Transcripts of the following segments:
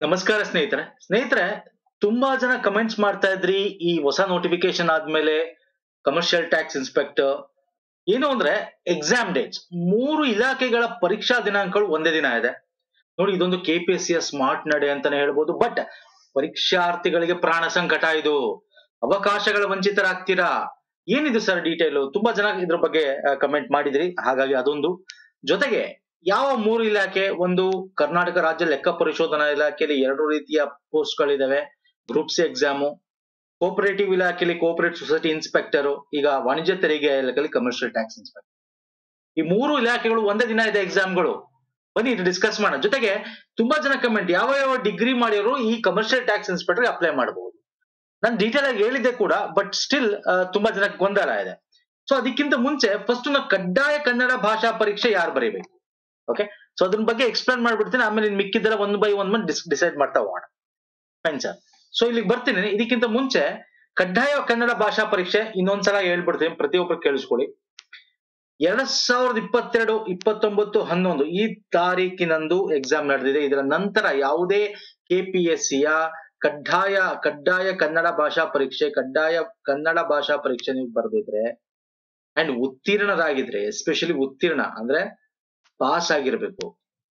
ನಮಸ್ಕಾರ ಸ್ನೇಹಿತರೆ ತುಂಬಾ ಜನ ಕಮೆಂಟ್ಸ್ ಮಾಡ್ತಾ ಇದ್ರಿ ಈ ಹೊಸ ನೋಟಿಫಿಕೇಶನ್ ಆದ್ಮೇಲೆ ಕಮರ್ಷಿಯಲ್ ಟ್ಯಾಕ್ಸ್ ಇನ್ಸ್ಪೆಕ್ಟರ್ ಏನು ಅಂದ್ರೆ ಎಕ್ಸಾಮ್ ಡೇಟ್ಸ್ 3 ಇಲಾಖೆಗಳ ಪರೀಕ್ಷಾ ದಿನಾಂಕಗಳು ಒಂದೇ ದಿನ ಇದೆ ನೋಡಿ. ಇದೊಂದು ಕೆಪಿಎಸ್ಸಿಯ ಸ್ಮಾರ್ಟ್ ನಡೆ ಅಂತಾನೆ ಹೇಳ್ಬೋದು. ಬಟ್ ಪರೀಕ್ಷಾರ್ಥಿಗಳಿಗೆ ಪ್ರಾಣ ಸಂಕಟ ಇದು, ಅವಕಾಶಗಳ ವಂಚಿತರಾಗ್ತೀರಾ. ಏನಿದು ಸರ್ ಡೀಟೇಲ್? ತುಂಬಾ ಜನ ಇದ್ರ ಬಗ್ಗೆ ಕಮೆಂಟ್ ಮಾಡಿದ್ರಿ, ಹಾಗಾಗಿ ಅದೊಂದು. ಜೊತೆಗೆ ಯಾವ 3 ಇಲಾಖೆ? ಒಂದು ಕರ್ನಾಟಕ ರಾಜ್ಯ ಲೆಕ್ಕ ಪರಿಶೋಧನಾ ಇಲಾಖೆಯಲ್ಲಿ 2 ರೀತಿಯ ಪೋಸ್ಟ್ ಗಳಿದಾವೆ, ಗ್ರೂಪ್ ಸಿ ಎಕ್ಸಾಮು. ಕೋಪರೇಟಿವ್ ಇಲಾಖೆಯಲ್ಲಿ ಕೋಪರೇಟಿವ್ ಸೊಸೈಟಿ ಇನ್ಸ್ಪೆಕ್ಟರ್, ಈಗ ವಾಣಿಜ್ಯ ತೆರಿಗೆ ಇಲಾಖೆಯಲ್ಲಿ ಕಮರ್ಷಿಯಲ್ ಟ್ಯಾಕ್ಸ್ ಇನ್ಸ್ಪೆಕ್ಟರ್. ಈ 3 ಇಲಾಖೆಗಳು ಒಂದೇ ದಿನ ಇದೆ ಎಕ್ಸಾಮ್ಗಳು. ಬನ್ನಿ ಇದು ಡಿಸ್ಕಸ್ ಮಾಡೋಣ. ಜೊತೆಗೆ ತುಂಬಾ ಜನ ಕಮೆಂಟ್, ಯಾವ ಯಾವ ಡಿಗ್ರಿ ಮಾಡಿರೋರು ಈ ಕಮರ್ಷಿಯಲ್ ಟ್ಯಾಕ್ಸ್ ಇನ್ಸ್ಪೆಕ್ಟರ್ ಅಪ್ಲೈ ಮಾಡಬಹುದು. ನಾನು ಡೀಟೇಲ್ ಆಗಿ ಹೇಳಿದ್ದೆ ಕೂಡ, ಬಟ್ ಸ್ಟಿಲ್ ತುಂಬಾ ಜನಕ್ಕೆ ಗೊಂದಲ ಇದೆ. ಸೊ ಅದಕ್ಕಿಂತ ಮುಂಚೆ ಫಸ್ಟ್ ನಾವು ಕಡ್ಡಾಯ ಕನ್ನಡ ಭಾಷಾ ಪರೀಕ್ಷೆ ಯಾರು ಬರೀಬೇಕು, ಓಕೆ? ಸೊ ಅದ್ರ ಬಗ್ಗೆ ಎಕ್ಸ್ಪ್ಲೇನ್ ಮಾಡ್ಬಿಡ್ತೀನಿ, ಆಮೇಲೆ ಮಿಕ್ಕಿದ್ದೆಲ್ಲ 1 by 1 ಡಿಸೈಡ್ ಮಾಡ್ತಾ ಹೋಗೋಣ. Fine sir. ಸೊ ಇಲ್ಲಿಗೆ ಬರ್ತೀನಿ. ಇದಕ್ಕಿಂತ ಮುಂಚೆ ಕಡ್ಡಾಯ ಕನ್ನಡ ಭಾಷಾ ಪರೀಕ್ಷೆ ಇನ್ನೊಂದ್ಸಲ ಹೇಳ್ಬಿಡ್ತೀನಿ, ಪ್ರತಿಯೊಬ್ಬರು ಕೇಳಿಸ್ಕೊಳ್ಳಿ. 2022 29 11 ಈ ತಾರೀಕಿನಂದು ಎಕ್ಸಾಮ್ ನಡೆದಿದೆ. ಇದರ ನಂತರ ಯಾವುದೇ ಕೆಪಿಎಸ್ಸಿಯ ಕಡ್ಡಾಯ ಕನ್ನಡ ಭಾಷಾ ಪರೀಕ್ಷೆ ನೀವು ಬರೆದಿದ್ರೆ ಅಂಡ್ ಉತ್ತೀರ್ಣರಾಗಿದ್ರೆ, ಎಸ್ಪೆಷಲಿ ಉತ್ತೀರ್ಣ ಅಂದ್ರೆ ಪಾಸ್ ಆಗಿರ್ಬೇಕು,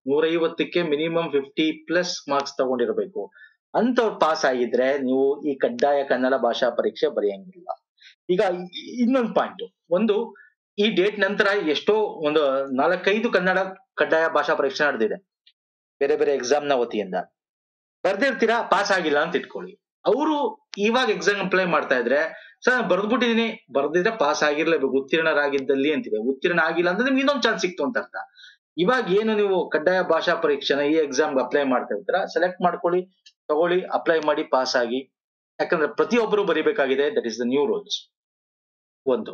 150ಕ್ಕೆ ಮಿನಿಮಮ್ 50+ ಮಾರ್ಕ್ಸ್ ತಗೊಂಡಿರ್ಬೇಕು. ಅಂತವ್ರು ಪಾಸ್ ಆಗಿದ್ರೆ ನೀವು ಈ ಕಡ್ಡಾಯ ಕನ್ನಡ ಭಾಷಾ ಪರೀಕ್ಷೆ ಬರೆಯಂಗಿಲ್ಲ. ಈಗ ಇನ್ನೊಂದು ಪಾಯಿಂಟ್, ಒಂದು ಈ ಡೇಟ್ ನಂತರ ಎಷ್ಟೋ ಒಂದು 4-5 ಕನ್ನಡ ಕಡ್ಡಾಯ ಭಾಷಾ ಪರೀಕ್ಷೆ ನಡೆದಿದೆ ಬೇರೆ ಬೇರೆ ಎಕ್ಸಾಮ್ ನ ವತಿಯಿಂದ. ಬರ್ದಿರ್ತೀರಾ, ಪಾಸ್ ಆಗಿಲ್ಲ ಅಂತ ಇಟ್ಕೊಳ್ಳಿ. ಅವರು ಇವಾಗ ಎಕ್ಸಾಮ್ ಅಪ್ಲೈ ಮಾಡ್ತಾ ಇದ್ರೆ, ಸರ್ ನಾನು ಬರ್ದ್ಬಿಟ್ಟಿದೀನಿ, ಬರ್ದಿದ್ರೆ ಪಾಸ್ ಆಗಿರ್ಲೇಬೇಕು ಉತ್ತೀರ್ಣರಾಗಿದ್ದಲ್ಲಿ ಅಂತಿದೆ. ಉತ್ತೀರ್ಣ ಆಗಿಲ್ಲ ಅಂದ್ರೆ ನಿಮ್ಗೆ ಇನ್ನೊಂದು ಚಾನ್ಸ್ ಸಿಕ್ತು ಅಂತ ಅರ್ಥ. ಇವಾಗ ಏನು ನೀವು ಕಡ್ಡಾಯ ಭಾಷಾ ಪರೀಕ್ಷೆನ ಈ ಎಕ್ಸಾಮ್ ಅಪ್ಲೈ ಮಾಡ್ತಾ ಇರ್ತೀರಾ, ಸೆಲೆಕ್ಟ್ ಮಾಡ್ಕೊಳ್ಳಿ, ತಗೊಳ್ಳಿ, ಅಪ್ಲೈ ಮಾಡಿ, ಪಾಸ್ ಆಗಿ. ಯಾಕಂದ್ರೆ ಪ್ರತಿಯೊಬ್ಬರು ಬರಿಬೇಕಾಗಿದೆ. That is the new rules. ಒಂದು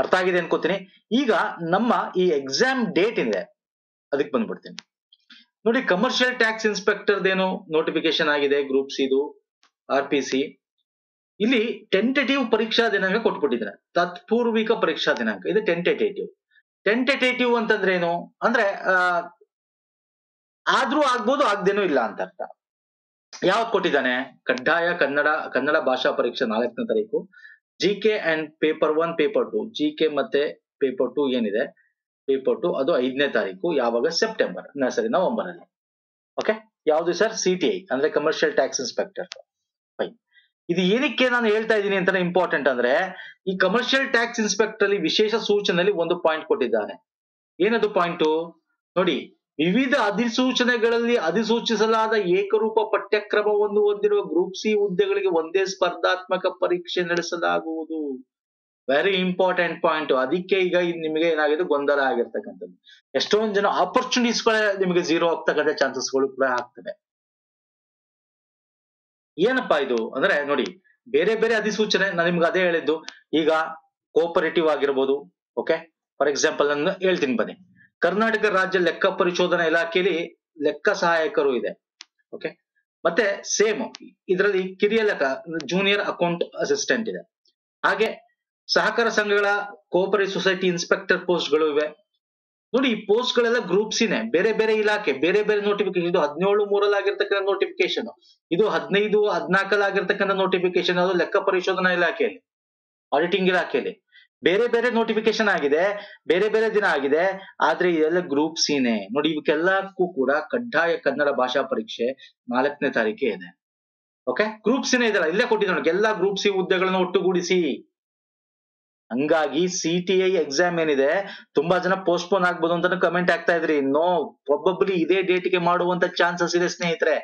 ಅರ್ಥ ಆಗಿದೆ ಅನ್ಕೋತೀನಿ. ಈಗ ನಮ್ಮ ಈ ಎಕ್ಸಾಮ್ ಡೇಟ್ ಇದೆ, ಅದಕ್ಕೆ ಬಂದ್ಬಿಡ್ತೀನಿ. ನೋಡಿ, ಕಮರ್ಷಿಯಲ್ ಟ್ಯಾಕ್ಸ್ ಇನ್ಸ್ಪೆಕ್ಟರ್ ಏನು ನೋಟಿಫಿಕೇಶನ್ ಆಗಿದೆ, ಗ್ರೂಪ್ ಸಿ ಇದು RPC. ಇಲ್ಲಿ ಟೆಂಟೇಟಿವ್ ಪರೀಕ್ಷಾ ದಿನಾಂಕ ಕೊಟ್ಬಿಟ್ಟಿದ್ದಾರೆ, ತತ್ಪೂರ್ವಿಕ ಪರೀಕ್ಷಾ ದಿನಾಂಕ. ಇದು ಟೆಂಟೇಟಿವ್ ಅಂತಂದ್ರೆ ಏನು ಅಂದ್ರೆ ಆದ್ರೂ ಆಗ್ಬೋದು, ಆಗ್ದೇನೂ ಇಲ್ಲ ಅಂತ ಅರ್ಥ. ಯಾವತ್ ಕೊಟ್ಟಿದ್ದಾನೆ? ಕಡ್ಡಾಯ ಕನ್ನಡ ಭಾಷಾ ಪರೀಕ್ಷೆ 4ನೇ ತಾರೀಕು. GK and paper 1 paper 2, GK ಮತ್ತೆ ಪೇಪರ್ 2 ಏನಿದೆ, ಪೇಪರ್ 2 ಅದು 5ನೇ ತಾರೀಕು. ಯಾವಾಗ? ನವೆಂಬರ್ ಅಲ್ಲಿ. ಓಕೆ, ಯಾವ್ದು ಸರ್? CTI ಅಂದ್ರೆ ಕಮರ್ಷಿಯಲ್ ಟ್ಯಾಕ್ಸ್ ಇನ್ಸ್ಪೆಕ್ಟರ್. ಫೈನ್. ಇದು ಏನಕ್ಕೆ ನಾನು ಹೇಳ್ತಾ ಇದ್ದೀನಿ ಅಂತ ಇಂಪಾರ್ಟೆಂಟ್ ಅಂದ್ರೆ, ಈ ಕಮರ್ಷಿಯಲ್ ಟ್ಯಾಕ್ಸ್ ಇನ್ಸ್ಪೆಕ್ಟರ್ ಅಲ್ಲಿ ವಿಶೇಷ ಸೂಚನೆಯಲ್ಲಿ ಒಂದು ಪಾಯಿಂಟ್ ಕೊಟ್ಟಿದ್ದಾನೆ. ಏನದು ಪಾಯಿಂಟು ನೋಡಿ? ವಿವಿಧ ಅಧಿಸೂಚನೆಗಳಲ್ಲಿ ಅಧಿಸೂಚಿಸಲಾದ ಏಕರೂಪ ಪಠ್ಯಕ್ರಮವನ್ನು ಹೊಂದಿರುವ ಗ್ರೂಪ್ ಸಿ ಹುದ್ದೆಗಳಿಗೆ ಒಂದೇ ಸ್ಪರ್ಧಾತ್ಮಕ ಪರೀಕ್ಷೆ ನಡೆಸಲಾಗುವುದು. Very important point. ಅದಕ್ಕೆ ಈಗ ನಿಮಗೆ ಏನಾಗಿದೆ, ಗೊಂದಲ ಆಗಿರ್ತಕ್ಕಂಥದ್ದು. ಎಷ್ಟೊಂದು ಜನ ಆಪರ್ಚುನಿಟೀಸ್ಗಳೇ ನಿಮಗೆ 0 ಆಗ್ತಕ್ಕಂಥ ಚಾನ್ಸಸ್ಗಳು ಕೂಡ ಆಗ್ತದೆ. ಏನಪ್ಪಾ ಇದು ಅಂದ್ರೆ ನೋಡಿ, ಬೇರೆ ಬೇರೆ ಅಧಿಸೂಚನೆ, ನಾನು ನಿಮ್ಗೆ ಅದೇ ಹೇಳಿದ್ದು. ಈಗ ಕೋಪರೇಟಿವ್ ಆಗಿರ್ಬೋದು, ಓಕೆ? ಫಾರ್ ಎಕ್ಸಾಂಪಲ್ ನಾನು ಹೇಳ್ತೀನಿ ಬನ್ನಿ. ಕರ್ನಾಟಕ ರಾಜ್ಯ ಲೆಕ್ಕ ಪರಿಶೋಧನಾ ಇಲಾಖೆಯಲ್ಲಿ ಲೆಕ್ಕ ಸಹಾಯಕರು ಇದೆ, ಓಕೆ? ಮತ್ತೆ ಸೇಮ್ ಇದರಲ್ಲಿ ಕಿರಿಯ ಲೆಕ್ಕ ಜೂನಿಯರ್ ಅಕೌಂಟ್ ಅಸಿಸ್ಟೆಂಟ್ ಇದೆ. ಹಾಗೆ ಸಹಕಾರ ಸಂಘಗಳ ಕೋಪರೇಟಿವ್ ಸೊಸೈಟಿ ಇನ್ಸ್ಪೆಕ್ಟರ್ ಪೋಸ್ಟ್ ಗಳು ಇವೆ. ನೋಡಿ, ಈ ಪೋಸ್ಟ್ ಗಳೆಲ್ಲ ಗ್ರೂಪ್ ಸಿನೇ, ಬೇರೆ ಬೇರೆ ಇಲಾಖೆ, ಬೇರೆ ಬೇರೆ ನೋಟಿಫಿಕೇಶನ್. ಇದು 17/3 ಆಗಿರ್ತಕ್ಕಂಥ ನೋಟಿಫಿಕೇಶನ್, ಇದು 15/14 ಆಗಿರ್ತಕ್ಕಂಥ ನೋಟಿಫಿಕೇಶನ್. ಅದು ಲೆಕ್ಕ ಪರಿಶೋಧನಾ ಇಲಾಖೆಯಲ್ಲಿ, ಆಡಿಟಿಂಗ್ ಇಲಾಖೆಯಲ್ಲಿ ಬೇರೆ ಬೇರೆ ನೋಟಿಫಿಕೇಶನ್ ಆಗಿದೆ, ಬೇರೆ ಬೇರೆ ದಿನ ಆಗಿದೆ. ಆದ್ರೆ ಇದೆಲ್ಲ ಗ್ರೂಪ್ ಸಿನೇ. ನೋಡಿ, ಇವಕ್ಕೆಲ್ಲಕ್ಕೂ ಕೂಡ ಕಡ್ಡಾಯ ಕನ್ನಡ ಭಾಷಾ ಪರೀಕ್ಷೆ 4ನೇ ತಾರೀಕೆ ಇದೆ, ಓಕೆ? ಗ್ರೂಪ್ ಸಿನೇ ಇದೆಲ್ಲ ಇಲ್ಲೇ ಕೊಟ್ಟಿದ್ದಾನೆ, ಎಲ್ಲಾ ಗ್ರೂಪ್ ಸಿ ಹುದ್ದೆಗಳನ್ನ ಒಟ್ಟುಗೂಡಿಸಿ. ಹಂಗಾಗಿ CTI ಎಕ್ಸಾಮ್ ಏನಿದೆ, ತುಂಬಾ ಜನ ಪೋಸ್ಟ್ಪೋನ್ ಆಗ್ಬೋದು ಅಂತ ಕಮೆಂಟ್ ಆಗ್ತಾ ಇದ್ರಿ. ನೋ, ಪ್ರಾಬಬ್ಲಿ ಇದೇ ಡೇಟ್ಗೆ ಮಾಡುವಂತ ಚಾನ್ಸಸ್ ಇದೆ ಸ್ನೇಹಿತರೆ.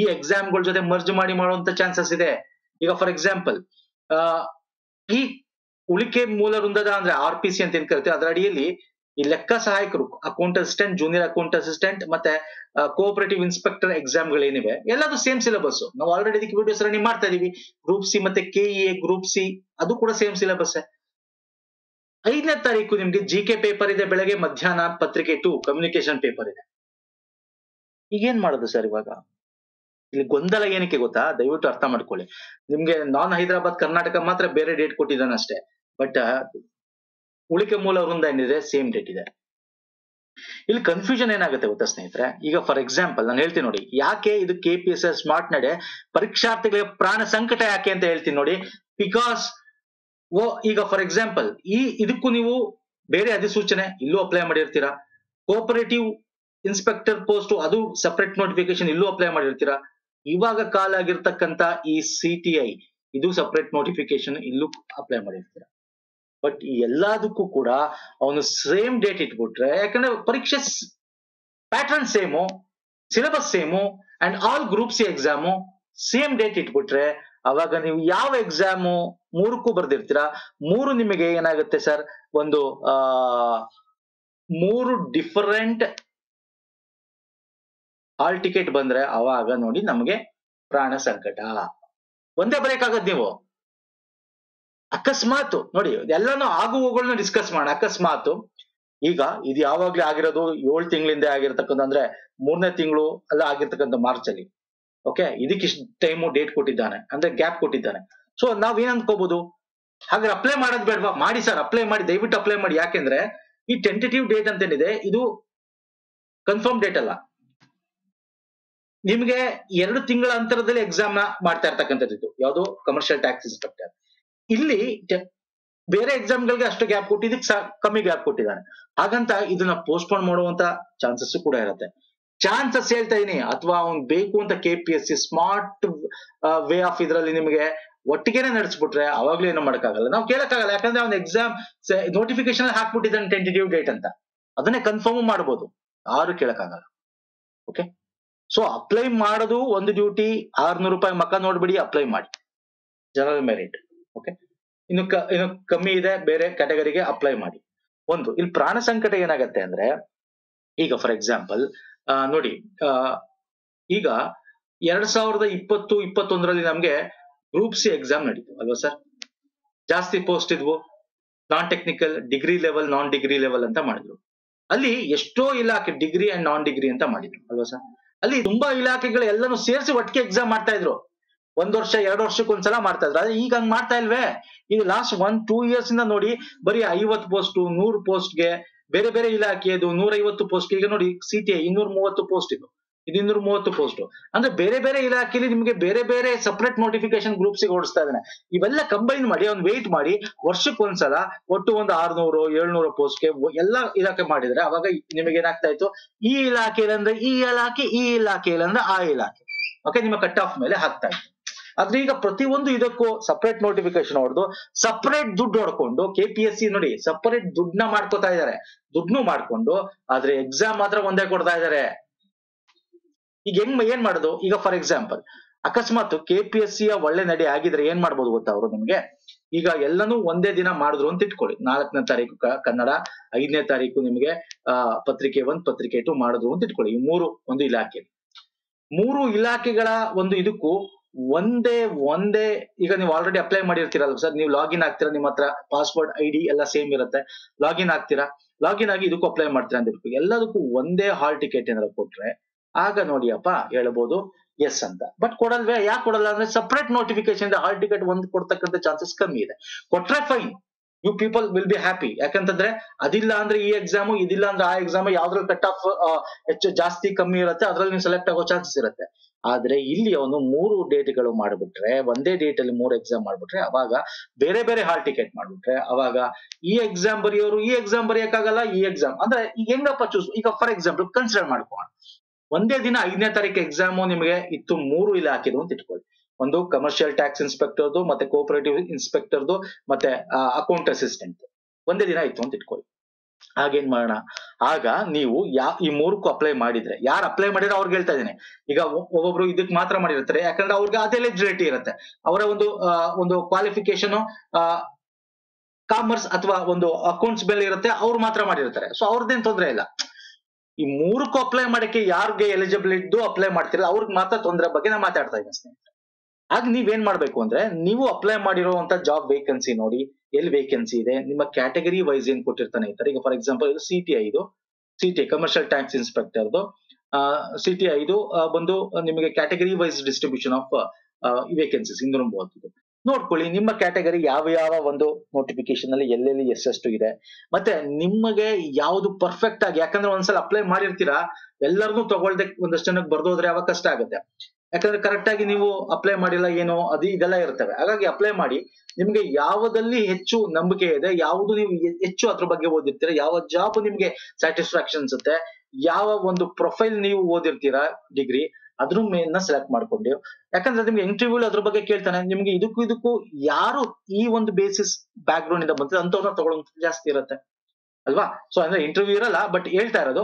ಈ ಎಕ್ಸಾಮ್ಗಳ ಜೊತೆ ಮರ್ಜ್ ಮಾಡಿ ಮಾಡುವಂತ ಚಾನ್ಸಸ್ ಇದೆ. ಈಗ ಫಾರ್ ಎಕ್ಸಾಂಪಲ್ ಈ ಉಳಿಕೆ ಮೂಲ ವೃಂದದ ಅಂದ್ರೆ RPC ಅಂತ ಏನ್ ಕರಿತೀವಿ, ಅದರ ಅಡಿಯಲ್ಲಿ ಈ ಲೆಕ್ಕ ಸಹಾಯಕರು, account assistant, junior account assistant ಮತ್ತೆ ಕೋಆಪರೇಟಿವ್ ಇನ್ಸ್ಪೆಕ್ಟರ್ ಎಕ್ಸಾಮ್ಗಳು ಏನಿವೆ, ಎಲ್ಲದು ಸೇಮ್ ಸಿಲೆಬಸ್. ನಾವು ಆಲ್ರೆಡಿ ಇದಕ್ಕೆ ವಿಡಿಯೋಸ್ ರನ್ನಿಂಗ್ ಮಾಡ್ತಾ ಇದೀವಿ. ಗ್ರೂಪ್ ಸಿ ಮತ್ತೆ KEA ಗ್ರೂಪ್ ಸಿ ಅದು ಕೂಡ ಸೇಮ್ ಸಿಲೆಬಸ್. 5ನೇ ತಾರೀಕು ನಿಮ್ಗೆ GK ಪೇಪರ್ ಇದೆ, ಬೆಳಗ್ಗೆ. ಮಧ್ಯಾಹ್ನ ಪತ್ರಿಕೆ 2 ಕಮ್ಯುನಿಕೇಶನ್ ಪೇಪರ್ ಇದೆ. ಈಗೇನ್ ಮಾಡೋದು ಸರ್ ಇವಾಗ? ಇಲ್ಲಿ ಗೊಂದಲ ಏನಕ್ಕೆ ಗೊತ್ತಾ? ದಯವಿಟ್ಟು ಅರ್ಥ ಮಾಡ್ಕೊಳ್ಳಿ. ನಿಮ್ಗೆ ನಾನ್ ಹೈದರಾಬಾದ್ ಕರ್ನಾಟಕ ಮಾತ್ರ ಬೇರೆ ಡೇಟ್ ಕೊಟ್ಟಿದ್ದಾನೆ ಅಷ್ಟೇ. ಬಟ್ ಉಳಿಕೆ ಮೂಲ ವೃಂದ ಏನಿದೆ ಸೇಮ್ ಡೇಟ್ ಇದೆ. ಇಲ್ಲಿ ಕನ್ಫ್ಯೂಷನ್ ಏನಾಗುತ್ತೆ ಗೊತ್ತಾ ಸ್ನೇಹಿತರೆ, ಈಗ ಫಾರ್ ಎಕ್ಸಾಂಪಲ್ ನಾನು ಹೇಳ್ತೀನಿ ನೋಡಿ, ಯಾಕೆ ಇದು KPSC ಸ್ಮಾರ್ಟ್ ನಡೆ ಪರೀಕ್ಷಾರ್ಥಿಗಳಿಗೆ ಪ್ರಾಣ ಸಂಕಟ ಯಾಕೆ ಅಂತ ಹೇಳ್ತೀನಿ ನೋಡಿ. ಬಿಕಾಸ್ ಈಗ ಫಾರ್ ಎಕ್ಸಾಂಪಲ್ ಇದಕ್ಕೂ ನೀವು ಬೇರೆ ಅಧಿಸೂಚನೆ ಇಲ್ಲೂ ಅಪ್ಲೈ ಮಾಡಿರ್ತೀರಾ, ಕೋಪರೇಟಿವ್ ಇನ್ಸ್ಪೆಕ್ಟರ್ ಪೋಸ್ಟ್ ಅದು ಸಪರೇಟ್ ನೋಟಿಫಿಕೇಶನ್ ಇಲ್ಲೂ ಅಪ್ಲೈ ಮಾಡಿರ್ತೀರಾ, ಇವಾಗ ಕಾಲ್ ಆಗಿರ್ತಕ್ಕಂತ ಈ CTI ಇದು ಸಪರೇಟ್ ನೋಟಿಫಿಕೇಶನ್ ಇಲ್ಲೂ ಅಪ್ಲೈ ಮಾಡಿರ್ತೀರಾ. ಬಟ್ ಎಲ್ಲದಕ್ಕೂ ಕೂಡ ಅವನು ಸೇಮ್ ಡೇಟ್ ಇಟ್ಬಿಟ್ರೆ, ಯಾಕಂದ್ರೆ ಪರೀಕ್ಷೆ pattern same, syllabus same and all group C exam same date ಇಟ್ಬಿಟ್ರೆ, ಅವಾಗ ನೀವು ಯಾವ ಎಕ್ಸಾಮು ಮೂರಕ್ಕೂ ಬರ್ದಿರ್ತೀರಾ, ಮೂರು ನಿಮಗೆ ಏನಾಗುತ್ತೆ ಸರ್, ಒಂದು ಮೂರು ಡಿಫರೆಂಟ್ ಹಾಲ್ ಟಿಕೆಟ್ ಬಂದ್ರೆ ಅವಾಗ ನೋಡಿ ನಮಗೆ ಪ್ರಾಣ ಸಂಕಟ. ಒಂದೇ ಬ್ರೇಕ್ ಆಗದ್ ನೀವು ಅಕಸ್ಮಾತ್ ನೋಡಿ, ಎಲ್ಲಾನು ಆಗು ಹೋಗುಗಳನ್ನ ಡಿಸ್ಕಸ್ ಮಾಡೋಣ. ಅಕಸ್ಮಾತ್ ಈಗ ಇದು ಯಾವಾಗ್ಲೂ ಆಗಿರೋದು 7 ತಿಂಗಳಿಂದ ಆಗಿರ್ತಕ್ಕಂಥ, ಅಂದ್ರೆ 3ನೇ ತಿಂಗಳು ಅಲ್ಲ ಆಗಿರ್ತಕ್ಕಂಥ ಮಾರ್ಚ್ ಅಲ್ಲಿ. ಓಕೆ, ಇದಕ್ಕಿಷ್ಟು ಟೈಮು ಡೇಟ್ ಕೊಟ್ಟಿದ್ದಾನೆ, ಅಂದ್ರೆ ಗ್ಯಾಪ್ ಕೊಟ್ಟಿದ್ದಾನೆ. ಸೊ ನಾವ್ ಏನ್ ಅನ್ಕೋಬಹುದು, ಹಾಗಾದ್ರೆ ಅಪ್ಲೈ ಮಾಡೋದ್ ಬೇಡವಾ? ಮಾಡಿ ಸರ್, ಅಪ್ಲೈ ಮಾಡಿ, ದಯವಿಟ್ಟು ಅಪ್ಲೈ ಮಾಡಿ. ಯಾಕೆಂದ್ರೆ ಈ ಟೆಂಟೇಟಿವ್ ಡೇಟ್ ಅಂತ ಏನಿದೆ ಇದು ಕನ್ಫರ್ಮ್ ಡೇಟ್ ಅಲ್ಲ. ನಿಮ್ಗೆ 2 ತಿಂಗಳ ಅಂತರದಲ್ಲಿ ಎಕ್ಸಾಮ್ ನ ಮಾಡ್ತಾ ಇರ್ತಕ್ಕಂಥದ್ದು. ಯಾವುದು ಕಮರ್ಷಿಯಲ್ ಟ್ಯಾಕ್ಸ್ ಇನ್ಸ್ಪೆಕ್ಟರ್. ಇಲ್ಲಿ ಬೇರೆ ಎಕ್ಸಾಮ್ ಗಳಿಗೆ ಅಷ್ಟು ಗ್ಯಾಪ್ ಕೊಟ್ಟಿದ್ದಕ್ಕೆ ಕಮ್ಮಿ ಗ್ಯಾಪ್ ಕೊಟ್ಟಿದ್ದಾನೆ. ಹಾಗಂತ ಇದನ್ನ ಪೋಸ್ಟ್ಪೋನ್ ಮಾಡುವಂತ ಚಾನ್ಸಸ್ ಕೂಡ ಇರುತ್ತೆ. ಚಾನ್ಸಸ್ ಹೇಳ್ತಾ ಇದೀನಿ, ಅಥವಾ ಅವ್ನ್ ಬೇಕು ಅಂತ KPSC ಸ್ಮಾರ್ಟ್ ವೇ ಆಫ್ ಇದ್ರಲ್ಲಿ ನಿಮಗೆ ಒಟ್ಟಿಗೆನೆ ನಡೆಸ್ಬಿಟ್ರೆ ಅವಾಗ್ಲೂ ಏನೋ ಮಾಡಕ್ಕಾಗಲ್ಲ, ನಾವು ಕೇಳಕ್ಕಾಗಲ್ಲ. ಯಾಕಂದ್ರೆ ಅವ್ನ ಎಕ್ಸಾಮ್ ನೋಟಿಫಿಕೇಶನ್ ಹಾಕ್ಬಿಟ್ಟಿದ್ದಾನೆ ಟೆಂಟೇಟಿವ್ ಡೇಟ್ ಅಂತ, ಅದನ್ನೇ ಕನ್ಫರ್ಮ್ ಮಾಡ್ಬೋದು, ಯಾರು ಕೇಳಕ್ಕಾಗಲ್ಲ. ಓಕೆ, ಸೊ ಅಪ್ಲೈ ಮಾಡೋದು ಒಂದು ಡ್ಯೂಟಿ, 600 ರೂಪಾಯಿ ಮಕ್ಕ ನೋಡ್ಬಿಡಿ, ಅಪ್ಲೈ ಮಾಡಿ, ಜನರಲ್ ಮೆರಿಟ್. ಓಕೆ, ಇನ್ನು ಕಮ್ಮಿ ಇದೆ ಬೇರೆ ಕ್ಯಾಟಗರಿಗೆ ಅಪ್ಲೈ ಮಾಡಿ. ಒಂದು ಇಲ್ಲಿ ಪ್ರಾಣ ಸಂಕಟ ಏನಾಗತ್ತೆ ಅಂದ್ರೆ, ಈಗ ಫಾರ್ ಎಕ್ಸಾಂಪಲ್ ನೋಡಿ, ಈಗ 2020-21ರಲ್ಲಿ ನಮ್ಗೆ ಗ್ರೂಪ್ ಸಿ ಎಕ್ಸಾಮ್ ನಡೀತು ಅಲ್ವಾ ಸರ್? ಜಾಸ್ತಿ ಪೋಸ್ಟ್ ಇದ್ವು, ನಾನ್ ಟೆಕ್ನಿಕಲ್, ಡಿಗ್ರಿ ಲೆವೆಲ್, ನಾನ್ ಡಿಗ್ರಿ ಲೆವೆಲ್ ಅಂತ ಮಾಡಿದ್ರು. ಅಲ್ಲಿ ಎಷ್ಟೋ ಇಲಾಖೆ ಡಿಗ್ರಿ ಅಂಡ್ ನಾನ್ ಡಿಗ್ರಿ ಅಂತ ಮಾಡಿದ್ರು ಅಲ್ವಾ ಸರ್? ಅಲ್ಲಿ ತುಂಬಾ ಇಲಾಖೆಗಳು ಎಲ್ಲಾನು ಸೇರಿಸಿ ಒಟ್ಟಿಗೆ ಎಕ್ಸಾಮ್ ಮಾಡ್ತಾ ಇದ್ರು. 1 ವರ್ಷ 2 ವರ್ಷಕ್ಕೆ ಒಂದ್ಸಲ ಮಾಡ್ತಾ ಇದ್ರು. ಆದ್ರೆ ಈಗ ಹಂಗ್ ಮಾಡ್ತಾ ಇಲ್ವೇ? ಈಗ ಲಾಸ್ಟ್ 1-2 ಇಯರ್ಸ್ ಇಂದ ನೋಡಿ, ಬರೀ 50 ಪೋಸ್ಟ್, 100 ಪೋಸ್ಟ್ಗೆ ಬೇರೆ ಬೇರೆ ಇಲಾಖೆದು 150 ಪೋಸ್ಟ್. ಈಗ ನೋಡಿ CTI 230 ಪೋಸ್ಟ್ ಇದು 230 ಪೋಸ್ಟ್. ಅಂದ್ರೆ ಬೇರೆ ಬೇರೆ ಇಲಾಖೆಯಲ್ಲಿ ನಿಮ್ಗೆ ಬೇರೆ ಬೇರೆ ಸಪರೇಟ್ ನೋಟಿಫಿಕೇಶನ್ ಗ್ರೂಪ್ಸ್ ಓಡಿಸ್ತಾ ಇದ್ದಾನೆ. ಇವೆಲ್ಲ ಕಂಬೈನ್ ಮಾಡಿ ಅವ್ನು ವೇಟ್ ಮಾಡಿ ವರ್ಷಕ್ಕೆ ಒಂದ್ಸಲ ಒಟ್ಟು ಒಂದು 600-700 ಪೋಸ್ಟ್ಗೆ ಎಲ್ಲ ಇಲಾಖೆ ಮಾಡಿದ್ರೆ ಅವಾಗ ನಿಮಗೆ ಏನಾಗ್ತಾ ಇತ್ತು, ಈ ಇಲಾಖೆಯಲ್ಲಿ ಅಂದ್ರೆ ಈ ಇಲಾಖೆ, ಈ ಇಲಾಖೆಯಲ್ಲಿ ಅಂದ್ರೆ ಆ ಇಲಾಖೆ. ಓಕೆ, ನಿಮ್ಮ ಕಟ್ ಆಫ್ ಮೇಲೆ ಹಾಕ್ತಾ ಇತ್ತು. ಆದ್ರೆ ಈಗ ಪ್ರತಿಯೊಂದು ಇದಕ್ಕೂ ಸಪರೇಟ್ ನೋಟಿಫಿಕೇಶನ್ ಹೊಡೆದು ಸಪರೇಟ್ ದುಡ್ಡು ಹೊಡ್ಕೊಂಡು KPSC ನೋಡಿ ಸಪರೇಟ್ ದುಡ್ಡನ್ನ ಮಾಡ್ಕೋತಾ ಇದಾರೆ, ದುಡ್ಡು ಮಾಡ್ಕೊಂಡು, ಆದ್ರೆ ಎಕ್ಸಾಮ್ ಮಾತ್ರ ಒಂದೇ ಕೊಡ್ತಾ ಇದಾರೆ. ಈಗ ಏನ್ ಮಾಡೋದು? ಈಗ ಫಾರ್ ಎಕ್ಸಾಂಪಲ್ ಅಕಸ್ಮಾತ್ KPSC ಒಳ್ಳೆ ನಡೆ ಆಗಿದ್ರೆ ಏನ್ ಮಾಡ್ಬೋದು ಗೊತ್ತಾ ಅವರು ನಿಮ್ಗೆ? ಈಗ ಎಲ್ಲಾನು ಒಂದೇ ದಿನ ಮಾಡಿದ್ರು ಅಂತ ಇಟ್ಕೊಳ್ಳಿ. 4ನೇ ತಾರೀಕು ಕನ್ನಡ, 5ನೇ ತಾರೀಕು ನಿಮ್ಗೆ ಪತ್ರಿಕೆ 1, ಪತ್ರಿಕೆ 2 ಮಾಡಿದ್ರು ಅಂತ ಇಟ್ಕೊಳ್ಳಿ. ಈ ಒಂದು ಇಲಾಖೆ, 3 ಇಲಾಖೆಗಳ ಒಂದು ಇದಕ್ಕೂ ಒಂದೇ ಈಗ ನೀವು ಆಲ್ರೆಡಿ ಅಪ್ಲೈ ಮಾಡಿರ್ತೀರಲ್ವ ಸರ್, ನೀವು ಲಾಗಿನ್ ಆಗ್ತೀರಾ, ನಿಮ್ಮ ಹತ್ರ ಪಾಸ್ವರ್ಡ್ ID ಎಲ್ಲ ಸೇಮ್ ಇರುತ್ತೆ, ಲಾಗಿನ್ ಆಗ್ತೀರಾ, ಲಾಗಿನ್ ಆಗಿ ಇದಕ್ಕೂ ಅಪ್ಲೈ ಮಾಡ್ತೀರಾ ಅಂತ ಇಟ್ಕೊಳ್ಳಿ. ಎಲ್ಲದಕ್ಕೂ ಒಂದೇ ಹಾಲ್ ಟಿಕೆಟ್ ಏನಾದ್ರು ಕೊಟ್ರೆ ಆಗ ನೋಡಿಯಪ್ಪ ಹೇಳ್ಬೋದು ಎಸ್ ಅಂತ. ಬಟ್ ಕೊಡಲ್ವೇ? ಯಾಕೆ ಕೊಡಲ್ಲ ಅಂದ್ರೆ ಸಪರೇಟ್ ನೋಟಿಫಿಕೇಶನ್ ಹಾಲ್ ಟಿಕೆಟ್ ಒಂದು ಕೊಡ್ತಕ್ಕಂಥ ಚಾನ್ಸಸ್ ಕಮ್ಮಿ ಇದೆ. ಕೊಟ್ರೆ fine, you people will be happy. ಯಾಕಂತಂದ್ರೆ ಅದಿಲ್ಲ ಅಂದ್ರೆ ಈ ಎಕ್ಸಾಮು, ಇದಿಲ್ಲ ಅಂದ್ರೆ ಆ ಎಕ್ಸಾಮ್, ಯಾವ್ದ್ರಲ್ಲಿ ಕಟ್ ಆಫ್ ಹೆಚ್ಚು ಜಾಸ್ತಿ ಕಮ್ಮಿ ಇರುತ್ತೆ ಅದ್ರಲ್ಲಿ ನೀವು ಸೆಲೆಕ್ಟ್ ಆಗೋ ಚಾನ್ಸಸ್ ಇರುತ್ತೆ. ಆದ್ರೆ ಇಲ್ಲಿ ಅವನು 3 ಡೇಟ್ಗಳು ಮಾಡ್ಬಿಟ್ರೆ, ಒಂದೇ ಡೇಟ್ ಅಲ್ಲಿ 3 ಎಕ್ಸಾಮ್ ಮಾಡ್ಬಿಟ್ರೆ, ಅವಾಗ ಬೇರೆ ಬೇರೆ ಹಾಲ್ ಟಿಕೆಟ್ ಮಾಡ್ಬಿಟ್ರೆ ಅವಾಗ ಈ ಎಕ್ಸಾಮ್ ಬರೆಯೋರು ಈ ಎಕ್ಸಾಮ್ ಬರೆಯಕ್ಕಾಗಲ್ಲ. ಈ ಎಕ್ಸಾಮ್ ಅಂದ್ರೆ ಈಗ ಹೆಂಗಪ್ಪ ಚೂಸ್? ಈಗ ಫಾರ್ ಎಕ್ಸಾಂಪಲ್ ಕನ್ಸಿಡರ್ ಮಾಡ್ಕೋಣ, ಒಂದೇ ದಿನ 5ನೇ ತಾರೀಕು ಎಕ್ಸಾಮು ನಿಮಗೆ ಇತ್ತು 3 ಇಲಾಖೆದು ಅಂತ ಇಟ್ಕೊಳ್ಳಿ. ಒಂದು ಕಮರ್ಷಿಯಲ್ ಟ್ಯಾಕ್ಸ್ ಇನ್ಸ್ಪೆಕ್ಟರ್ದು, ಮತ್ತೆ ಕೋಪರೇಟಿವ್ ಇನ್ಸ್ಪೆಕ್ಟರ್ದು, ಮತ್ತೆ ಅಕೌಂಟ್ ಅಸಿಸ್ಟೆಂಟ್ ಒಂದೇ ದಿನ ಇತ್ತು ಅಂತ ಇಟ್ಕೊಳ್ಳಿ. ಹಾಗೇನ್ ಮಾಡೋಣ? ಆಗ ನೀವು ಈ 3ಕ್ಕೂ ಅಪ್ಲೈ ಮಾಡಿದ್ರೆ, ಯಾರು ಅಪ್ಲೈ ಮಾಡಿದ್ರೆ ಅವ್ರಿಗೆ ಹೇಳ್ತಾ ಇದ್ದೀನಿ. ಈಗ ಒಬ್ಬೊಬ್ರು ಇದಕ್ ಮಾತ್ರ ಮಾಡಿರ್ತಾರೆ, ಯಾಕಂದ್ರೆ ಅವ್ರಿಗೆ ಅದೇ ಎಲಿಜಿಬಿಲಿಟಿ ಇರುತ್ತೆ, ಅವರ ಒಂದು ಕ್ವಾಲಿಫಿಕೇಶನ್ ಕಾಮರ್ಸ್ ಅಥವಾ ಒಂದು ಅಕೌಂಟ್ಸ್ ಮೇಲೆ ಇರುತ್ತೆ, ಅವ್ರು ಮಾತ್ರ ಮಾಡಿರ್ತಾರೆ. ಸೊ ಅವ್ರದ್ದೇನ್ ತೊಂದ್ರೆ ಇಲ್ಲ. ಈ 3ಕ್ಕೂ ಅಪ್ಲೈ ಮಾಡಕ್ಕೆ ಯಾರಿಗೆ ಎಲಿಜಿಬಲ್ ಇದ್ದು ಅಪ್ಲೈ ಮಾಡ್ತಿರಲ್ಲ ಅವ್ರಿಗೆ ಮಾತ್ರ ತೊಂದರೆ ಬಗ್ಗೆ ನಾನು ಮಾತಾಡ್ತಾ ಇದ್ದೀನಿ ಸ್ನೇಹಿತರೆ. ಆಗ ನೀವೇನ್ ಮಾಡ್ಬೇಕು ಅಂದ್ರೆ, ನೀವು ಅಪ್ಲೈ ಮಾಡಿರುವಂತ ಜಾಬ್ ವೇಕೆನ್ಸಿ ನೋಡಿ, ಎಲ್ಲಿ ವೇಕೆನ್ಸಿ ಇದೆ, ನಿಮ್ಮ ಕ್ಯಾಟಗರಿ ವೈಸ್ ಏನ್ ಕೊಟ್ಟಿರ್ತಾನೆ ಇರ್ತಾರೆ. ಈಗ ಫಾರ್ ಎಕ್ಸಾಂಪಲ್ ಇದು CTI ಕಮರ್ಷಿಯಲ್ ಟ್ಯಾಕ್ಸ್ ಇನ್ಸ್ಪೆಕ್ಟರ್ದು, CTI ಇದು ಬಂದು ನಿಮಗೆ category wise distribution of vacancies 230. ನೋಡ್ಕೊಳ್ಳಿ ನಿಮ್ಮ ಕ್ಯಾಟಗರಿ ಯಾವ ಯಾವ ಒಂದು ನೋಟಿಫಿಕೇಶನ್ ಅಲ್ಲಿ ಎಲ್ಲೆಲ್ಲಿ ಎಷ್ಟೆಷ್ಟು ಇದೆ, ಮತ್ತೆ ನಿಮಗೆ ಯಾವ್ದು ಪರ್ಫೆಕ್ಟ್ ಆಗಿ, ಯಾಕಂದ್ರೆ ಒಂದ್ಸಲ ಅಪ್ಲೈ ಮಾಡಿರ್ತೀರಾ, ಎಲ್ಲರನ್ನೂ ತಗೊಳ್ದೆ ಒಂದಷ್ಟು ಜನಕ್ಕೆ ಬರ್ದೋದ್ರೆ ಅವಾಗ ಕಷ್ಟ ಆಗುತ್ತೆ. ಯಾಕಂದ್ರೆ ಕರೆಕ್ಟ್ ಆಗಿ ನೀವು ಅಪ್ಲೈ ಮಾಡಿಲ್ಲ ಏನೋ ಅದು ಇದೆಲ್ಲ ಇರ್ತವೆ. ಹಾಗಾಗಿ ಅಪ್ಲೈ ಮಾಡಿ, ನಿಮ್ಗೆ ಯಾವದಲ್ಲಿ ಹೆಚ್ಚು ನಂಬಿಕೆ ಇದೆ, ಯಾವುದು ನೀವು ಹೆಚ್ಚು ಅದ್ರ ಬಗ್ಗೆ ಓದಿರ್ತೀರಾ, ಯಾವ ಜಾಬ್ ನಿಮ್ಗೆ ಸ್ಯಾಟಿಸ್ಫ್ಯಾಕ್ಷನ್ ಅನ್ಸುತ್ತೆ, ಯಾವ ಒಂದು ಪ್ರೊಫೈಲ್ ನೀವು ಓದಿರ್ತೀರಾ ಡಿಗ್ರಿ, ಅದ್ರ ಮೇಲ್ನ ಸೆಲೆಕ್ಟ್ ಮಾಡ್ಕೊಂಡು. ಯಾಕಂದ್ರೆ ನಿಮ್ಗೆ ಇಂಟರ್ವ್ಯೂ ಅದ್ರ ಬಗ್ಗೆ ಕೇಳ್ತಾನೆ, ನಿಮ್ಗೆ ಇದಕ್ಕೂ ಯಾರು ಈ ಒಂದು ಬೇಸಿಸ್ ಬ್ಯಾಕ್ ಗ್ರೌಂಡ್ ಇಂದ ಬಂದ್ರೆ ಅಂತವ್ರನ್ನ ತಗೊಳ್ಳೋದು ಜಾಸ್ತಿ ಇರುತ್ತೆ ಅಲ್ವಾ. ಸೊ ಅಂದ್ರೆ ಇಂಟರ್ವ್ಯೂ ಇರಲ್ಲ, ಬಟ್ ಹೇಳ್ತಾ ಇರೋದು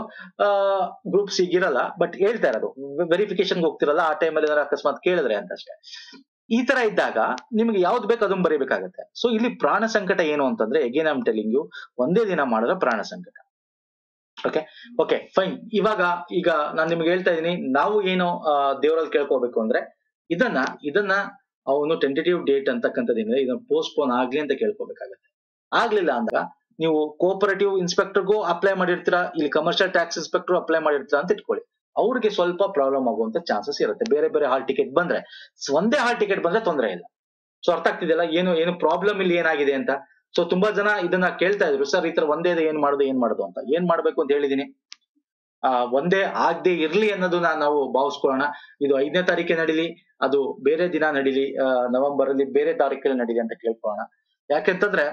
ಗ್ರೂಪ್ ಸಿ ಇರಲ್ಲ, ಬಟ್ ಹೇಳ್ತಾ ಇರೋದು ವೆರಿಫಿಕೇಶನ್ ಹೋಗ್ತಿರಲ್ಲ ಆ ಟೈಮಲ್ಲಿ ಏನಾರ ಅಕಸ್ಮಾತ್ ಕೇಳಿದ್ರೆ ಅಂತ ಅಷ್ಟೇ. ಈ ತರ ಇದ್ದಾಗ ನಿಮ್ಗೆ ಯಾವ್ದು ಬೇಕು ಅದನ್ನ ಬರೀಬೇಕಾಗತ್ತೆ. ಸೊ ಇಲ್ಲಿ ಪ್ರಾಣ ಸಂಕಟ ಏನು ಅಂತಂದ್ರೆ, ಎಗೇನ್ ಐಮ್ ಟೆಲಿಂಗ್ ಯು, ಒಂದೇ ದಿನ ಮಾಡಿದ್ರೆ ಪ್ರಾಣ ಸಂಕಟ. Okay fine. ಈಗ ನಾನು ನಿಮ್ಗೆ ಹೇಳ್ತಾ ಇದೀನಿ, ನಾವು ಏನು ದೇವರಲ್ಲಿ ಕೇಳ್ಕೋಬೇಕು ಅಂದ್ರೆ ಇದನ್ನ ಅವನು ಟೆಂಟೇಟಿವ್ ಡೇಟ್ ಅಂತಕ್ಕಂಥದ್ದೇನಿದೆ ಇದನ್ನ ಪೋಸ್ಟ್ಪೋನ್ ಆಗ್ಲಿ ಅಂತ ಕೇಳ್ಕೋಬೇಕಾಗತ್ತೆ. ಆಗ್ಲಿಲ್ಲ ಅಂದಾಗ ನೀವು ಕೋಆಪರೇಟಿವ್ ಇನ್ಸ್ಪೆಕ್ಟರ್ಗೂ ಅಪ್ಲೈ ಮಾಡಿರ್ತೀರಾ, ಇಲ್ಲಿ ಕಮರ್ಷಿಯಲ್ ಟ್ಯಾಕ್ಸ್ ಇನ್ಸ್ಪೆಕ್ಟರ್ ಅಪ್ಲೈ ಮಾಡಿರ್ತೀರಾ ಅಂತ ಇಟ್ಕೊಳ್ಳಿ, ಅವ್ರಿಗೆ ಸ್ವಲ್ಪ ಪ್ರಾಬ್ಲಮ್ ಆಗುವಂತ ಚಾನ್ಸಸ್ ಇರುತ್ತೆ. ಬೇರೆ ಬೇರೆ ಹಾಲ್ ಟಿಕೆಟ್ ಬಂದ್ರೆ, ಒಂದೇ ಹಾಲ್ ಟಿಕೆಟ್ ಬಂದ್ರೆ ತೊಂದರೆ ಇಲ್ಲ. ಸೊ ಅರ್ಥ ಆಗ್ತಿದೆಯಲ್ಲ ಏನು ಪ್ರಾಬ್ಲಮ್ ಇಲ್ಲಿ ಏನಾಗಿದೆ ಅಂತ. ಸೊ ತುಂಬಾ ಜನ ಇದನ್ನ ಕೇಳ್ತಾ ಇದ್ರು, ಸರ್ ಈ ತರ ಒಂದೇ ಇದೆ, ಏನ್ ಮಾಡುದು ಅಂತ. ಏನ್ ಮಾಡ್ಬೇಕು ಅಂತ ಹೇಳಿದೀನಿ, ಒಂದೇ ಆಗದೆ ಇರ್ಲಿ ಅನ್ನೋದನ್ನ ನಾವು ಭಾವಿಸ್ಕೊಳ್ಳೋಣ. ಇದು 5ನೇ ತಾರೀಕೆ ನಡೀಲಿ, ಅದು ಬೇರೆ ದಿನ ನಡೀಲಿ, ನವೆಂಬರ್ ಅಲ್ಲಿ ಬೇರೆ ತಾರೀಕಲ್ಲಿ ನಡೀಲಿ ಅಂತ ಕೇಳ್ಕೊಳ್ಳೋಣ. ಯಾಕೆಂತಂದ್ರೆ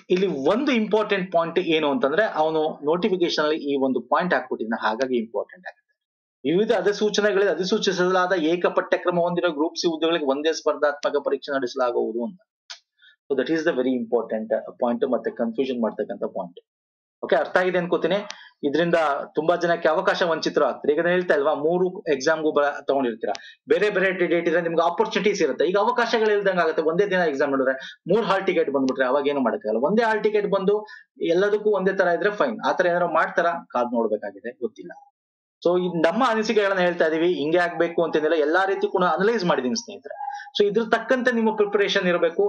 ಇಲ್ಲಿ ಒಂದು ಇಂಪಾರ್ಟೆಂಟ್ ಪಾಯಿಂಟ್ ಏನು ಅಂತಂದ್ರೆ, ಅವನು ನೋಟಿಫಿಕೇಶನ್ ಅಲ್ಲಿ ಈ ಒಂದು ಪಾಯಿಂಟ್ ಹಾಕ್ಬಿಟ್ಟಿದ್ದ, ಹಾಗಾಗಿ ಇಂಪಾರ್ಟೆಂಟ್ ಆಗುತ್ತೆ. ವಿವಿಧ ಅಧಿಸೂಚನೆಗಳಿಗೆ ಅಧಿಸೂಚಿಸಲಾದ ಏಕ ಪಠ್ಯಕ್ರಮ ಹೊಂದಿರೋ ಗ್ರೂಪ್ ಸಿ ಹುದ್ದೆಗಳಿಗೆ ಒಂದೇ ಸ್ಪರ್ಧಾತ್ಮಕ ಪರೀಕ್ಷೆ ನಡೆಸಲಾಗುವುದು ಅಂತ. So that is the very important point, ಮತ್ತೆ ಕನ್ಫ್ಯೂಷನ್ ಮಾಡ್ತಕ್ಕಂಥ ಪಾಯಿಂಟ್. ಓಕೆ, ಅರ್ಥ ಆಗಿದೆ ಅನ್ಕೋತೀನಿ. ಇದರಿಂದ ತುಂಬಾ ಜನಕ್ಕೆ ಅವಕಾಶ ವಂಚಿತರು ಆಗ್ತಾರೆ. ಈಗ ಹೇಳ್ತಾ ಇಲ್ವಾ, 3 ಎಕ್ಸಾಮ್ಗೂ ತಗೊಂಡಿರ್ತೀರಾ, ಬೇರೆ ಬೇರೆ ಡೇಟ್ ಇದ್ರೆ ನಿಮ್ಗೆ ಆಪರ್ಚುನಿಟೀಸ್ ಇರುತ್ತೆ. ಈಗ ಅವಕಾಶಗಳು ಇಲ್ದಂಗೆ ಆಗುತ್ತೆ. ಒಂದೇ ದಿನ ಎಕ್ಸಾಮ್ ನೋಡಿದ್ರೆ 3 ಹಾಲ್ ಟಿಕೆಟ್ ಬಂದ್ಬಿಟ್ರೆ ಅವಾಗ ಏನು ಮಾಡಕ್ಕಾಗಲ್ಲ. ಒಂದೇ ಹಾಲ್ ಟಿಕೆಟ್ ಬಂದು ಎಲ್ಲದಕ್ಕೂ ಒಂದೇ ತರ ಇದ್ರೆ ಫೈನ್. ಆತರ ಏನಾದ್ರು ಮಾಡ್ತಾರ, ಕಾದ್ ನೋಡ್ಬೇಕಾಗಿದೆ, ಗೊತ್ತಿಲ್ಲ. ಸೊ ನಮ್ಮ ಅನಿಸಿಕೆಗಳನ್ನ ಹೇಳ್ತಾ ಇದೀವಿ, ಹಿಂಗೆ ಆಗ್ಬೇಕು ಅಂತಂದಿಲ್ಲ, ಎಲ್ಲಾ ರೀತಿ ಕೂಡ ಅನಲೈಸ್ ಮಾಡಿದೀನಿ ಸ್ನೇಹಿತರೆ. ಸೊ ಇದ್ರ ತಕ್ಕಂತೆ ನಿಮ್ಮ ಪ್ರಿಪರೇಷನ್ ಇರಬೇಕು.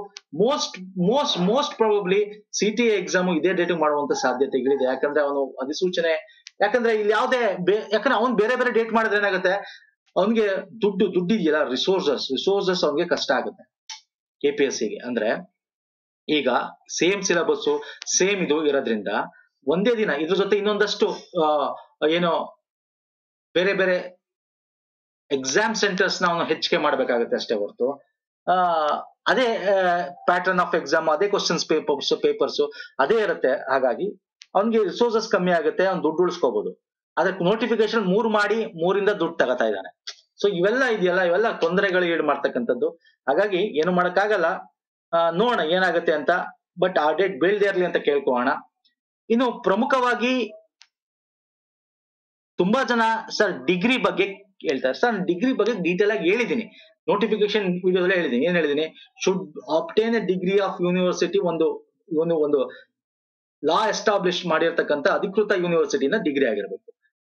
ಮೋಸ್ಟ್ ಪ್ರಾಬಬ್ಲಿ CTI ಎಕ್ಸಾಮ್ ಇದೇ ಡೇಟ್ ಮಾಡುವಂತ ಸಾಧ್ಯತೆಗಳಿದೆ. ಯಾಕಂದ್ರೆ ಅವನು ಅಧಿಸೂಚನೆ, ಯಾಕಂದ್ರೆ ಇಲ್ಲಿ ಯಾವ್ದೇ ಯಾಕಂದ್ರೆ ಅವ್ನು ಬೇರೆ ಬೇರೆ ಡೇಟ್ ಮಾಡಿದ್ರೆ ಏನಾಗುತ್ತೆ, ಅವನ್ಗೆ ದುಡ್ಡು ಇದೆಯಲ್ಲ, ರಿಸೋರ್ಸಸ್ ಅವ್ನಿಗೆ ಕಷ್ಟ ಆಗುತ್ತೆ. KPSC ಗೆ ಅಂದ್ರೆ ಈಗ ಸೇಮ್ ಸಿಲೆಬಸ್ ಸೇಮ್ ಇದು ಇರೋದ್ರಿಂದ ಒಂದೇ ದಿನ ಇದ್ರ ಜೊತೆ ಇನ್ನೊಂದಷ್ಟು ಏನೋ ಬೇರೆ ಬೇರೆ ಎಕ್ಸಾಮ್ ಸೆಂಟರ್ಸ್ ನ ಅವನು ಹೆಚ್ಚಿಗೆ ಮಾಡ್ಬೇಕಾಗುತ್ತೆ ಅಷ್ಟೇ ಹೊರತು, ಅದೇ ಪ್ಯಾಟರ್ನ್ ಆಫ್ ಎಕ್ಸಾಮ್, ಅದೇ ಕ್ವಶನ್ಸ್ ಪೇಪರ್ಸ್ ಅದೇ ಇರುತ್ತೆ. ಹಾಗಾಗಿ ಅವ್ನಿಗೆ ರಿಸೋರ್ಸಸ್ ಕಮ್ಮಿ ಆಗುತ್ತೆ, ಅವ್ನು ದುಡ್ಡು ಉಳಿಸ್ಕೋಬಹುದು. ಅದಕ್ಕೆ ನೋಟಿಫಿಕೇಶನ್ 3 ಮಾಡಿ 3ರಿಂದ ದುಡ್ಡು ತಗೋತಾ ಇದ್ದಾನೆ. ಸೊ ಇವೆಲ್ಲ ಇದೆಯಲ್ಲ, ಇವೆಲ್ಲ ತೊಂದರೆಗಳು ಈಡು ಮಾಡ್ತಕ್ಕಂಥದ್ದು. ಹಾಗಾಗಿ ಏನು ಮಾಡಕ್ಕಾಗಲ್ಲ, ನೋಡೋಣ ಏನಾಗುತ್ತೆ ಅಂತ. ಬಟ್ ಆ ಡೇಟ್ ಬೀಳ್ದೇ ಇರ್ಲಿ ಅಂತ ಕೇಳ್ಕೋಣ. ಇನ್ನು ಪ್ರಮುಖವಾಗಿ ತುಂಬಾ ಜನ ಸರ್ ಡಿಗ್ರಿ ಬಗ್ಗೆ ಹೇಳ್ತಾರೆ. ಸರ್ ಡಿಗ್ರಿ ಬಗ್ಗೆ ಡೀಟೇಲ್ ಆಗಿ ಹೇಳಿದೀನಿ, ನೋಟಿಫಿಕೇಶನ್ ವಿಡಿಯೋದಲ್ಲೇ ಹೇಳಿದೀನಿ. ಏನ್ ಹೇಳಿದೀನಿ, should obtain a degree of university, ಒಂದು ಲಾ ಎಸ್ಟಾಬ್ಲಿಷ್ ಮಾಡಿರ್ತಕ್ಕಂಥ ಅಧಿಕೃತ ಯೂನಿವರ್ಸಿಟಿನ ಡಿಗ್ರಿ ಆಗಿರ್ಬೇಕು.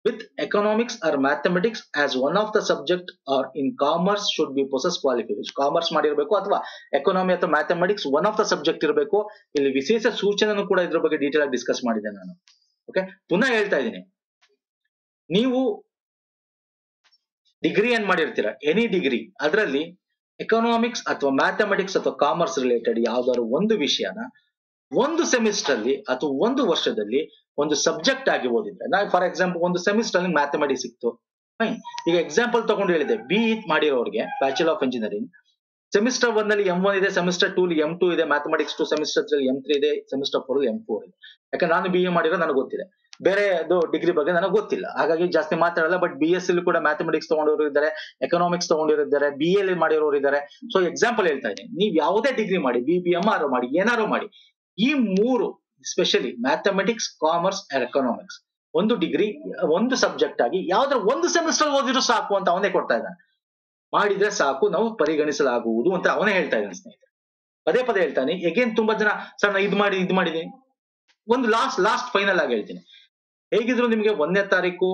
With economics or mathematics as one of the subject or in commerce should be possess qualification. Commerce ಮಾಡಿರ್ಬೇಕು ಅಥವಾ ಎಕನಾಮಿ ಅಥವಾ mathematics one of the subject ಇರಬೇಕು. ಇಲ್ಲಿ ವಿಶೇಷ ಸೂಚನೆನೂ ಕೂಡ ಇದ್ರ ಬಗ್ಗೆ ಡೀಟೇಲ್ ಆಗಿ ಡಿಸ್ಕಸ್ ಮಾಡಿದೆ ನಾನು. ಓಕೆ, ಪುನಃ ಹೇಳ್ತಾ ಇದ್ದೀನಿ, ನೀವು ಡಿಗ್ರಿ ಏನ್ ಮಾಡಿರ್ತೀರಾ, ಎನಿ ಡಿಗ್ರಿ, ಅದರಲ್ಲಿ ಎಕನಾಮಿಕ್ಸ್ ಅಥವಾ ಮ್ಯಾಥಮೆಟಿಕ್ಸ್ ಅಥವಾ ಕಾಮರ್ಸ್ ರಿಲೇಟೆಡ್ ಯಾವ್ದಾದ್ರು ಒಂದು ವಿಷಯನ ಒಂದು ಸೆಮಿಸ್ಟರ್ ಅಲ್ಲಿ ಅಥವಾ ಒಂದು ವರ್ಷದಲ್ಲಿ ಒಂದು ಸಬ್ಜೆಕ್ಟ್ ಆಗಿ ಓದಿದ್ರೆ, ನಾ ಫಾರ್ ಎಕ್ಸಾಂಪಲ್ ಒಂದು ಸೆಮಿಸ್ಟರ್ ಅಲ್ಲಿ ಮ್ಯಾಥಮೆಟಿಕ್ಸ್ ಸಿಕ್ತು, ಫೈನ್. ಈಗ ಎಕ್ಸಾಂಪಲ್ ತಗೊಂಡು ಹೇಳಿದೆ, BE ಮಾಡಿರೋರಿಗೆ ಬ್ಯಾಚುಲರ್ ಆಫ್ ಇಂಜಿನಿಯರಿಂಗ್ ಸೆಮಿಸ್ಟರ್ 1 ಅಲ್ಲಿ M1 ಇದೆ, ಸೆಮಿಸ್ಟರ್ 2 ಅಲ್ಲಿ M2 ಇದೆ, ಮ್ಯಾಥಮೆಟಿಕ್ಸ್ 2 ಸೆಮಿಸ್ಟರ್ 3 M3 ಇದೆ, ಸೆಮಿಸ್ಟರ್ 4 ಅಲ್ಲಿ M4 ಇದೆ. ಯಾಕಂದ್ರೆ ನಾನು BE ಮಾಡಿರೋ ನನಗೆ ಗೊತ್ತಿದೆ, ಬೇರೆ ಡಿಗ್ರಿ ಬಗ್ಗೆ ನನಗೆ ಗೊತ್ತಿಲ್ಲ, ಹಾಗಾಗಿ ಜಾಸ್ತಿ ಮಾತಾಡಲ್ಲ. ಬಟ್ BSc ಕೂಡ ಮ್ಯಾಥಮೆಟಿಕ್ಸ್ ತಗೊಂಡಿರೋರು ಇದ್ದಾರೆ, ಎಕನಾಮಿಕ್ಸ್ ತಗೊಂಡಿರೋರಿದ್ದಾರೆ, BA ಮಾಡಿರೋರು ಇದ್ದಾರೆ. ಸೊ ಎಕ್ಸಾಂಪಲ್ ಹೇಳ್ತಾ ಇದ್ದೀನಿ, ನೀವು ಯಾವುದೇ ಡಿಗ್ರಿ ಮಾಡಿ, BBM ಮಾಡಿ, ಏನಾರು ಮಾಡಿ, ಈ 3 specially mathematics, commerce and economics ಒಂದು ಡಿಗ್ರಿ ಒಂದು ಸಬ್ಜೆಕ್ಟ್ ಆಗಿ ಯಾವ್ದಾರ ಒಂದು ಸೆಮಿಸ್ಟರ್ ಓದಿದ್ರು ಸಾಕು ಅಂತ ಅವನೇ ಕೊಡ್ತಾ ಇದ್ದಾನೆ. ಮಾಡಿದ್ರೆ ಸಾಕು, ನಾವು ಪರಿಗಣಿಸಲಾಗುವುದು ಅಂತ ಅವನೇ ಹೇಳ್ತಾ ಇದ್ದಾನೆ ಸ್ನೇಹಿತರೆ. ಪದೇ ಪದೇ ಹೇಳ್ತಾನೆ. ಎಗೇನ್ ತುಂಬಾ ಜನ ಸರ್ ನಾ ಇದು ಮಾಡಿದೀನಿ. ಒಂದು ಲಾಸ್ಟ್ ಫೈನಲ್ ಆಗಿ ಹೇಳ್ತೀನಿ, ಹೇಗಿದ್ರು ನಿಮ್ಗೆ 1ನೇ ತಾರೀಕು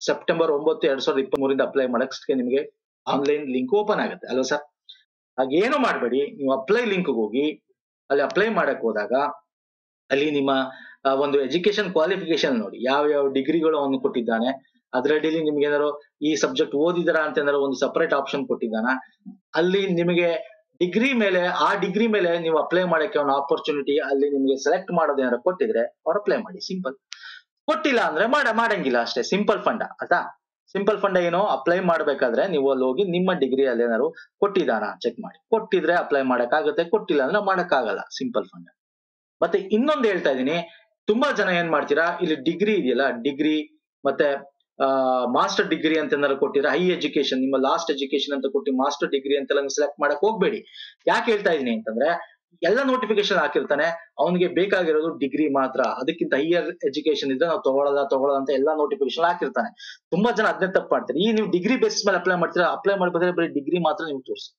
ಸೆಪ್ಟೆಂಬರ್ 9, 2023 ಅಪ್ಲೈ ಮಾಡಕ್ಕೆ ನಿಮ್ಗೆ ಆನ್ಲೈನ್ ಲಿಂಕ್ ಓಪನ್ ಆಗುತ್ತೆ ಅಲ್ವಾ ಸರ್. ಹಾಗೇನು ಮಾಡಬೇಡಿ, ನೀವು ಅಪ್ಲೈ ಲಿಂಕ್ ಹೋಗಿ ಅಲ್ಲಿ ಅಪ್ಲೈ ಮಾಡಕ್ ಹೋದಾಗ ಅಲ್ಲಿ ನಿಮ್ಮ ಒಂದು ಎಜುಕೇಶನ್ ಕ್ವಾಲಿಫಿಕೇಶನ್ ನೋಡಿ, ಯಾವ ಡಿಗ್ರಿಗಳು ಅವನು ಕೊಟ್ಟಿದ್ದಾನೆ, ಅದ್ರಡಿಲಿ ನಿಮ್ಗೆ ಏನಾರು ಈ ಸಬ್ಜೆಕ್ಟ್ ಓದಿದಾರಾ ಅಂತ ಏನಾರು ಒಂದು ಸಪರೇಟ್ ಆಪ್ಷನ್ ಕೊಟ್ಟಿದ್ದಾನ, ಅಲ್ಲಿ ನಿಮಗೆ ಡಿಗ್ರಿ ಮೇಲೆ ನೀವು ಅಪ್ಲೈ ಮಾಡಕ್ಕೆ ಒಂದು ಆಪರ್ಚುನಿಟಿ ಅಲ್ಲಿ ನಿಮ್ಗೆ ಸೆಲೆಕ್ಟ್ ಮಾಡೋದು ಏನಾರು ಕೊಟ್ಟಿದ್ರೆ ಅವ್ರು ಅಪ್ಲೈ ಮಾಡಿ, ಸಿಂಪಲ್. ಕೊಟ್ಟಿಲ್ಲ ಅಂದ್ರೆ ಮಾಡಂಗಿಲ್ಲ ಅಷ್ಟೇ, ಸಿಂಪಲ್ ಫಂಡ ಆಯ್ತಾ. ಸಿಂಪಲ್ ಫಂಡ ಏನೋ ಅಪ್ಲೈ ಮಾಡ್ಬೇಕಾದ್ರೆ ನೀವು ಅಲ್ಲಿ ಹೋಗಿ ನಿಮ್ಮ ಡಿಗ್ರಿ ಅಲ್ಲಿ ಏನಾರು ಕೊಟ್ಟಿದಾನ ಚೆಕ್ ಮಾಡಿ, ಕೊಟ್ಟಿದ್ರೆ ಅಪ್ಲೈ ಮಾಡಕ್ ಆಗುತ್ತೆ, ಕೊಟ್ಟಿಲ್ಲ ಅಂದ್ರೆ ಮಾಡಕ್ ಆಗಲ್ಲ, ಸಿಂಪಲ್ ಫಂಡ. ಮತ್ತೆ ಇನ್ನೊಂದು ಹೇಳ್ತಾ ಇದೀನಿ, ತುಂಬಾ ಜನ ಏನ್ ಮಾಡ್ತೀರಾ, ಇಲ್ಲಿ ಡಿಗ್ರಿ ಇದೆಯಲ್ಲ, ಡಿಗ್ರಿ ಮತ್ತೆ ಮಾಸ್ಟರ್ ಡಿಗ್ರಿ ಅಂತ ಏನಾರು ಕೊಟ್ಟಿದ್ರೆ, ಹೈ ಎಜುಕೇಶನ್ ನಿಮ್ಮ ಲಾಸ್ಟ್ ಎಜುಕೇಶನ್ ಅಂತ ಕೊಟ್ಟು ಮಾಸ್ಟರ್ ಡಿಗ್ರಿ ಅಂತೆಲ್ಲ ಸೆಲೆಕ್ಟ್ ಮಾಡಕ್ ಹೋಗ್ಬೇಡಿ. ಯಾಕೆ ಹೇಳ್ತಾ ಇದೀನಿ ಅಂತಂದ್ರೆ, ಎಲ್ಲ ನೋಟಿಫಿಕೇಶನ್ ಹಾಕಿರ್ತಾನೆ, ಅವನಿಗೆ ಬೇಕಾಗಿರೋದು ಡಿಗ್ರಿ ಮಾತ್ರ, ಅದಕ್ಕಿಂತ ಹೈಯರ್ ಎಜುಕೇಶನ್ ಇದ್ರೆ ನಾವು ತಗೊಳ್ಳಲ್ಲ ಅಂತ ಎಲ್ಲಾ ನೋಟಿಫಿಕೇಶನ್ ಹಾಕಿರ್ತಾನೆ. ತುಂಬಾ ಜನ ಅದನ್ನೇ ತಪ್ಪು ಮಾಡ್ತಾರೆ. ಈ ನೀವು ಡಿಗ್ರಿ ಬೇಸಿಸ್ ಮೇಲೆ ಅಪ್ಲೈ ಮಾಡ್ತೀರಾ, ಅಪ್ಲೈ ಮಾಡ್ಬೇಕಾದ್ರೆ ಬರೀ ಡಿಗ್ರಿ ಮಾತ್ರ ನೀವು ತೋರಿಸಿ.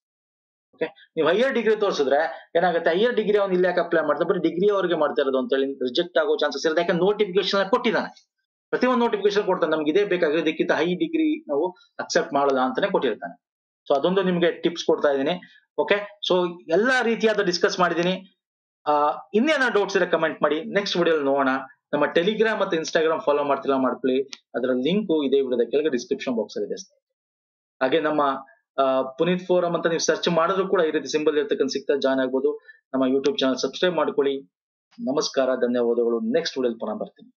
ಓಕೆ, ನೀವು ಹೈಯರ್ ಡಿಗ್ರಿ ತೋರಿಸಿದ್ರೆ ಏನಾಗುತ್ತೆ, ಹೈಯರ್ ಡಿಗ್ರಿ ಅವ್ನು ಇಲ್ಲಿ ಯಾಕೆ ಅಪ್ಲೈ ಮಾಡ್ತಾರೆ, ಬರೀ ಡಿಗ್ರಿ ಅವ್ರಿಗೆ ಮಾಡ್ತಾ ಇರೋದು ಅಂತ ಹೇಳಿ ರಿಜೆಕ್ಟ್ ಆಗೋ ಚಾನ್ಸಸ್ ಇರುತ್ತೆ. ಯಾಕಂದ್ರೆ ನೋಟಿಫಿಕೇಶನ್ ಕೊಟ್ಟಿದ್ದಾನೆ, ಪ್ರತಿಯೊಂದು ನೋಟಿಫಿಕೇಶನ್ ಕೊಡ್ತಾನೆ, ನಮ್ಗೆ ಇದೇ ಬೇಕಾಗಿದೆ, ಇದಕ್ಕಿಂತ ಹೈ ಡಿಗ್ರಿ ನಾವು ಅಕ್ಸೆಪ್ಟ್ ಮಾಡಲ್ಲ ಅಂತಾನೆ ಕೊಟ್ಟಿರ್ತಾನೆ. ಸೊ ಅದೊಂದು ನಿಮ್ಗೆ ಟಿಪ್ಸ್ ಕೊಡ್ತಾ ಇದ್ದೀನಿ. ಓಕೆ, ಸೊ ಎಲ್ಲಾ ರೀತಿಯಾದ ಡಿಸ್ಕಸ್ ಮಾಡಿದೀನಿ. ಇನ್ನೇನಾದ್ರು ಡೌಟ್ಸ್ ಇದ್ರೆ ಕಮೆಂಟ್ ಮಾಡಿ, ನೆಕ್ಸ್ಟ್ ವಿಡಿಯೋ ನೋಡೋಣ. ನಮ್ಮ ಟೆಲಿಗ್ರಾಮ್ ಮತ್ತೆ ಇನ್ಸ್ಟಾಗ್ರಾಮ್ ಫಾಲೋ ಮಾಡ್ಕೊಳ್ಳಿ, ಅದರ ಲಿಂಕ್ ಇದೇ ವಿಡಿಯೋದ ಕೆಳಗೆ ಡಿಸ್ಕ್ರಿಪ್ಷನ್ ಬಾಕ್ಸ್ ಅಲ್ಲಿ ಇದೆ. ಹಾಗೆ ನಮ್ಮ ಪುನೀತ್ ಫೋರಂ ಅಂತ ನೀವು ಸರ್ಚ್ ಮಾಡಿದ್ರು ಕೂಡ ಈ ರೀತಿ ಸಿಂಬಲ್ ಇರ್ತಕ್ಕಂಥ ಸಿಗ್ತಾ ಜಾಯ್ನ್ ಆಗ್ಬೋದು. ನಮ್ಮ ಯೂಟ್ಯೂಬ್ ಚಾನಲ್ ಸಬ್ಸ್ಕ್ರೈಬ್ ಮಾಡ್ಕೊಳ್ಳಿ. ನಮಸ್ಕಾರ, ಧನ್ಯವಾದಗಳು. ನೆಕ್ಸ್ಟ್ ವಿಡಿಯೋ ಪುನಃ ಬರ್ತೀನಿ.